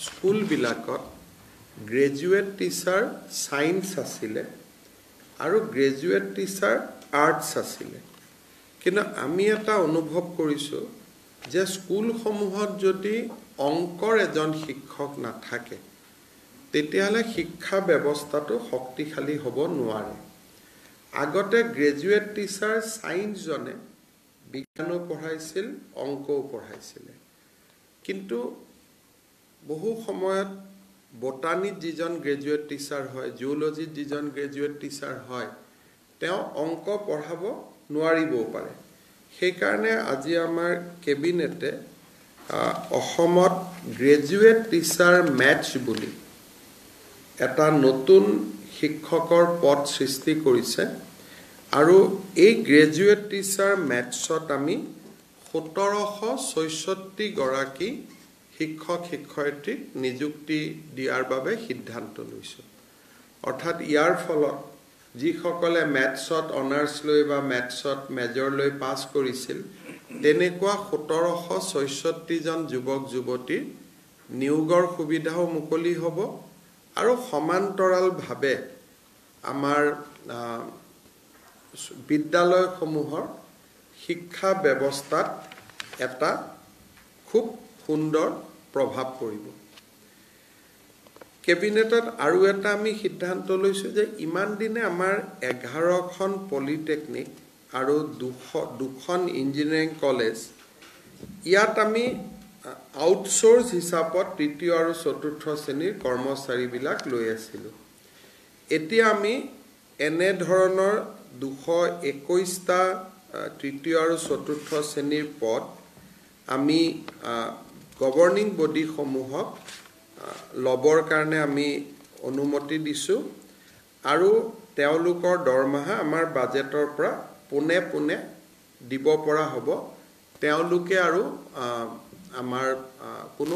school বিলাকত graduate teacher science আছিলে আৰু গ্ৰেজুৱেট টিচাৰ আৰ্টছ আছিলে কিন্তু আমি এটা অনুভৱ কৰিছো যে স্কুলসমূহত যদি অংকৰ এজন শিক্ষক নাথাকে তেতিয়াহলে শিক্ষা ব্যৱস্থাটো শক্তিশালী হ'ব নোৱাৰে আগতে গ্ৰেজুৱেট টিচাৰ সায়েন্স জনে বিজ্ঞানো পঢ়াইছিল অংকও পঢ়াইছিল কিন্তু বহু সময়ত বটানিত যিজন গ্ৰেজুৱেট টিচাৰ হয় জিওলজিত যিজন গ্ৰেজুৱেট টিচাৰ হয় তেওঁ অংক পঢ়াব নোৱাৰিবও পাৰে সেই কাৰণে আজি আমাৰ কেবিনেটে অসমত গ্ৰেজুৱেট টিচাৰ মেথছ বুলি এটা নতুন শিক্ষকৰ পদ সৃষ্টি কৰিছে আৰু এই গ্ৰেজুৱেট টিচাৰ মেথছত আমি 1766 গৰাকী শিক্ষক শিক্ষয়িত্ৰীক নিযুক্তি দিয়াৰ বাবে সিদ্ধান্ত লৈছো অৰ্থাৎ ইয়াৰ ফলত যিসকলে মেথছত অনাৰ্স লৈ বা মেথছত মেজৰ লৈ পাছ কৰিছিল তেনেকুৱা 1766 জন যুৱক যুৱতী নিয়োগৰ সুবিধাও মুকলি হ'ব আৰু সমান্তৰাল ভাৱে আমাৰ বিদ্যালয়সমূহৰ শিক্ষা ব্যৱস্থাত এটা খুব সুন্দৰ প্ৰভাৱ পৰিব কেবিনেটত আৰু এটা আমি সিদ্ধান্ত লৈছো যে ইমান দিনে আমাৰ 11খন পলিটেকনিক আৰু দুখন ইঞ্জিনিয়াৰিং কলেজ ইয়াত আমি আউটসোৰ্স হিচাপত তৃতীয় আৰু চতুৰ্থ শ্ৰেণীৰ কৰ্মচাৰী বিলাক লৈ আছিল এতিয়া আমি এনে ধৰণৰ 221টা তৃতীয় আৰু চতুৰ্থ শ্ৰেণীৰ পদ আমি গভৰ্নিং বডি সমূহক লবৰ কাৰণে আমি অনুমতি দিছো আৰু তেওঁলোকৰ দৰমহা আমাৰ বাজেটৰ পৰা পুনে দিব পৰা হ'ব তেওঁলোকে আৰু আমাৰ কোনো